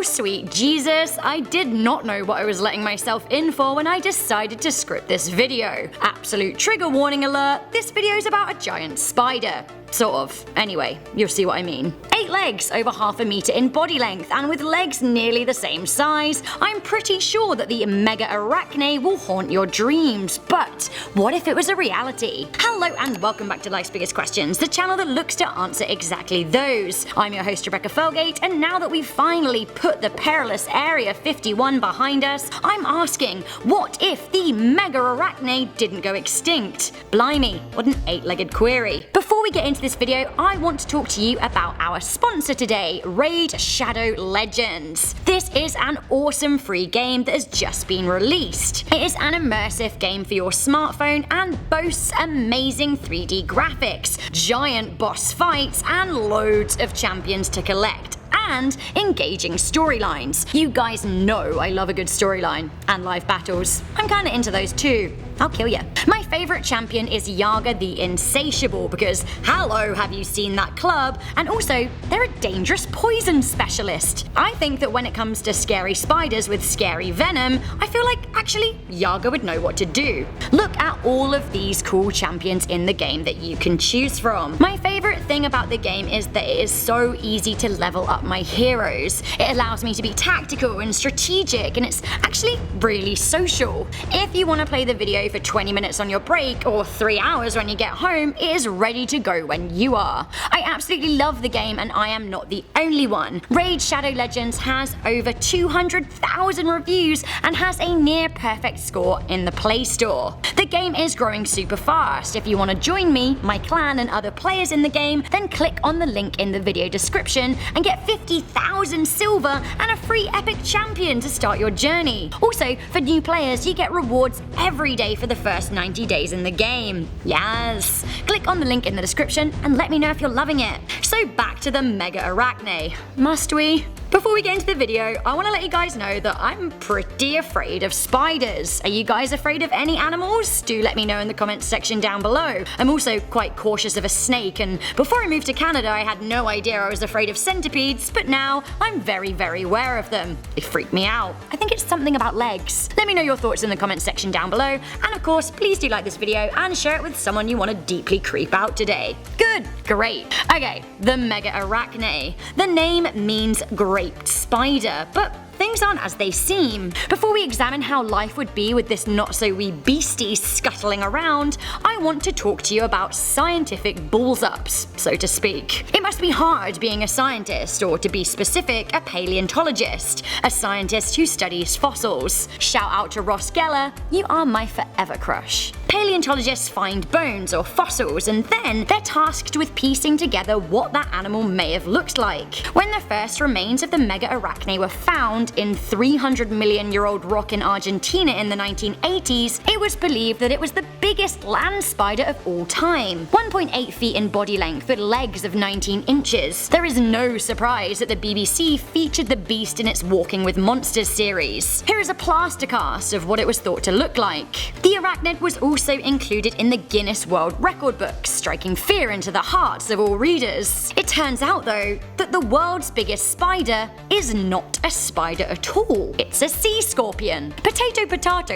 sweet Jesus, I did not know what I was letting myself in for when I decided to script this video. Absolute trigger warning alert, this video is about a giant spider. Sort of. Anyway, you'll see what I mean. 8 legs, over half a meter in body length, and with legs nearly the same size, I'm pretty sure that the Megarachne will haunt your dreams. But what if it was a reality? Hello and welcome back to Life's Biggest Questions, the channel that looks to answer exactly those. I'm your host Rebecca Felgate, and now that we've finally put the perilous Area 51 behind us, I'm asking, what if the Megarachne didn't go extinct? Blimey, what an 8-legged query. Before we get into this video, I want to talk to you about our sponsor today, Raid Shadow Legends. This is an awesome free game that has just been released. It is an immersive game for your smartphone and boasts amazing 3D graphics, giant boss fights, and loads of champions to collect, and engaging storylines. You guys know I love a good storyline, and live battles. I'm kinda into those too. I'll kill ya. My favorite champion is Yaga the Insatiable because, hello, have you seen that club? And also, they're a dangerous poison specialist. I think that when it comes to scary spiders with scary venom, I feel like actually Yaga would know what to do. Look at all of these cool champions in the game that you can choose from. My favorite thing about the game is that it is so easy to level up my heroes. It allows me to be tactical and strategic, and it's actually really social. If you want to play the video for 20 minutes on your break or 3 hours when you get home, it is ready to go when you are. I absolutely love the game, and I am not the only one. Raid Shadow Legends has over 200,000 reviews and has a near perfect score in the Play Store. The game is growing super fast. If you want to join me, my clan, and other players in the game, then click on the link in the video description and get 50,000 silver and a free epic champion to start your journey. Also, for new players, you get rewards every day for the first 90 days in the game. Yes! Click on the link in the description and let me know if you're loving it. So back to the Megarachne. Must we? Before we get into the video, I want to let you guys know that I'm pretty afraid of spiders. Are you guys afraid of any animals? Do let me know in the comments section down below. I'm also quite cautious of a snake, and before I moved to Canada I had no idea I was afraid of centipedes, but now I'm very aware of them. They freak me out. I think it's something about legs. Let me know your thoughts in the comments section down below, and of course please do like this video and share it with someone you want to deeply creep out today. Good, great. Okay, the Megarachne. The name means graped spider, but things aren't as they seem. Before we examine how life would be with this not-so-wee beastie scuttling around, I want to talk to you about scientific balls-ups, so to speak. It must be hard being a scientist, or to be specific, a paleontologist, a scientist who studies fossils. Shout out to Ross Geller, you are my forever crush. Paleontologists find bones or fossils, and then they're tasked with piecing together what that animal may have looked like. When the first remains of the Megarachne were found in 300-million-year-old rock in Argentina in the 1980s, it was believed that it was the biggest land spider of all time. 1.8 feet in body length with legs of 19 inches. There is no surprise that the BBC featured the beast in its Walking with Monsters series. Here is a plaster cast of what it was thought to look like. The arachnid was also included in the Guinness World Record books, striking fear into the hearts of all readers. It turns out though that the world's biggest spider is not a spider at all. It's a sea scorpion. Potato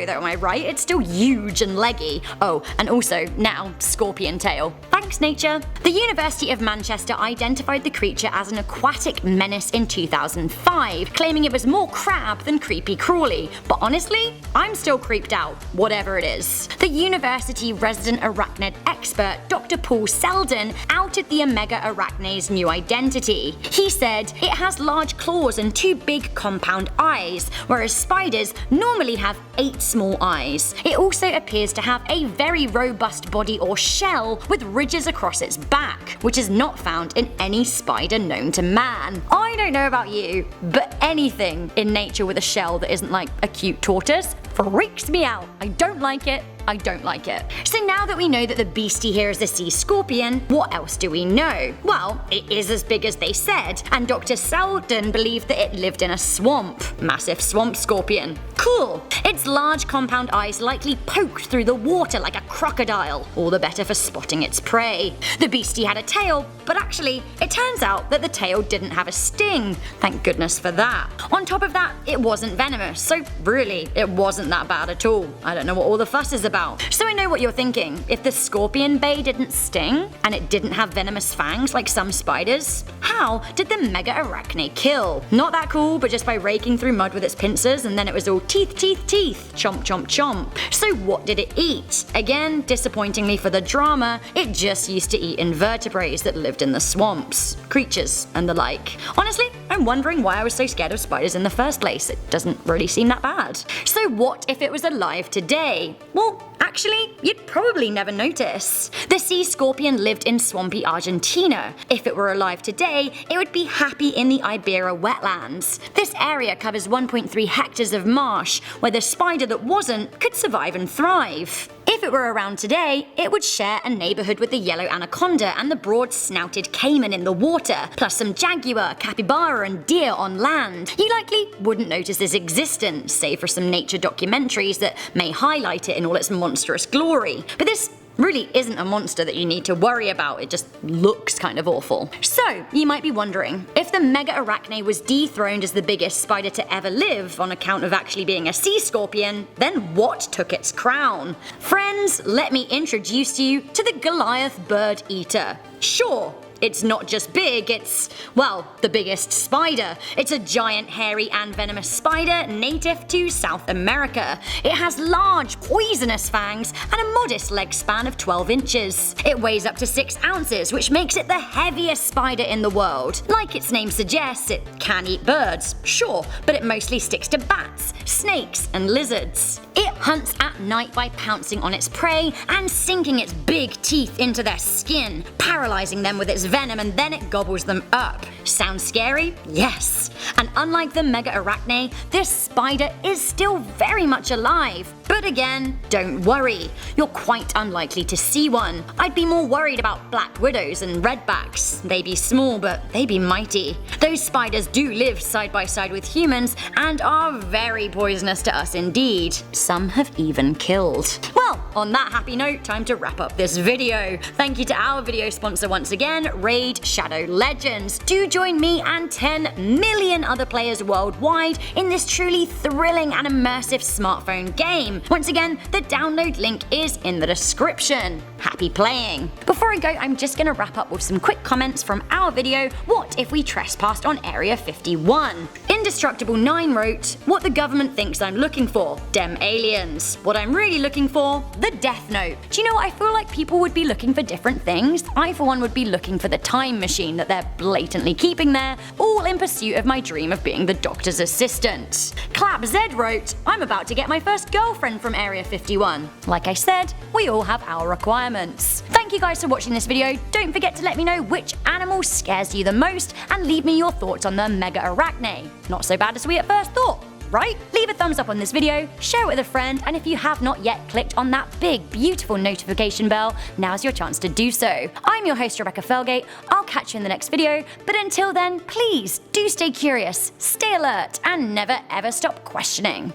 though, am I right? It's still huge and leggy. Oh, and also now scorpion tail. Thanks nature. The University of Manchester identified the creature as an aquatic menace in 2005, claiming it was more crab than creepy crawly. But honestly, I'm still creeped out, whatever it is. The university resident arachnid expert Dr. Paul Selden outed the Megarachne's new identity. He said it has large claws and 2 big compound eyes, whereas spiders normally have 8 small eyes. It also appears to have a very robust body or shell with ridges across its back, which is not found in any spider known to man. I don't know about you, but anything in nature with a shell that isn't like a cute tortoise freaks me out. I don't like it. I don't like it. So now that we know that the beastie here is a sea scorpion, what else do we know? Well, it is as big as they said, and Dr. Selden believed that it lived in a swamp. Massive swamp scorpion. Cool. Its large compound eyes likely poked through the water like a crocodile, all the better for spotting its prey. The beastie had a tail, but actually, it turns out that the tail didn't have a sting. Thank goodness for that. On top of that, it wasn't venomous, so really, it wasn't that bad at all. I don't know what all the fuss is about. So I know what you're thinking. If the scorpion bay didn't sting, and it didn't have venomous fangs like some spiders, how did the Megarachne kill? Not that cool, but just by raking through mud with its pincers, and then it was all teeth, teeth, teeth, chomp, chomp, chomp. So what did it eat? Again, disappointingly for the drama, it just used to eat invertebrates that lived in the swamps, creatures, and the like. Honestly, I'm wondering why I was so scared of spiders in the first place. It doesn't really seem that bad. So what if it was alive today? Well, actually, you'd probably never notice. The sea scorpion lived in swampy Argentina. If it were alive today, it would be happy in the Ibera wetlands. This area covers 1.3 hectares of marsh, where the spider that wasn't could survive and thrive. If it were around today, it would share a neighborhood with the yellow anaconda and the broad-snouted caiman in the water, plus some jaguar, capybara, and deer on land. You likely wouldn't notice its existence, save for some nature documentaries that may highlight it in all its monstrous glory. But this really isn't a monster that you need to worry about, it just looks kind of awful. So, you might be wondering, if the Megarachne was dethroned as the biggest spider to ever live on account of actually being a sea scorpion, then what took its crown? Friends, let me introduce you to the Goliath bird eater. Sure, it's not just big, it's, well, the biggest spider. It's a giant, hairy, and venomous spider native to South America. It has large, poisonous fangs and a modest leg span of 12 inches. It weighs up to 6 ounces, which makes it the heaviest spider in the world. Like its name suggests, it can eat birds, sure, but it mostly sticks to bats, snakes, and lizards. It hunts at night by pouncing on its prey and sinking its big teeth into their skin, paralyzing them with its venom, and then it gobbles them up. Sounds scary? Yes. And unlike the Megarachne, this spider is still very much alive. But again, don't worry. You're quite unlikely to see one. I'd be more worried about black widows and redbacks. They be small, but they be mighty. Those spiders do live side by side with humans and are very poisonous to us indeed. Some have even killed. Well, on that happy note, time to wrap up this video. Thank you to our video sponsor once again, Raid Shadow Legends. Do join me and 10 million other players worldwide in this truly thrilling and immersive smartphone game. Once again, the download link is in the description. Happy playing! Before I go, I'm just gonna wrap up with some quick comments from our video, What If We Trespassed on Area 51? Indestructible9 wrote, what the government thinks I'm looking for, dem aliens. What I'm really looking for, the Death Note. Do you know what, I feel like people would be looking for different things. I for one would be looking for the time machine that they're blatantly keeping there, all in pursuit of my dream of being the Doctor's assistant. Clap Z wrote, I'm about to get my first girlfriend from Area 51. Like I said, we all have our requirements. Thank you guys for watching this video. Don't forget to let me know which animal scares you the most and leave me your thoughts on the Megarachne. Not so bad as we at first thought, right? Leave a thumbs up on this video, share it with a friend, and if you have not yet clicked on that big, beautiful notification bell, now's your chance to do so. I'm your host, Rebecca Felgate. I'll catch you in the next video, but until then, please do stay curious, stay alert, and never ever stop questioning.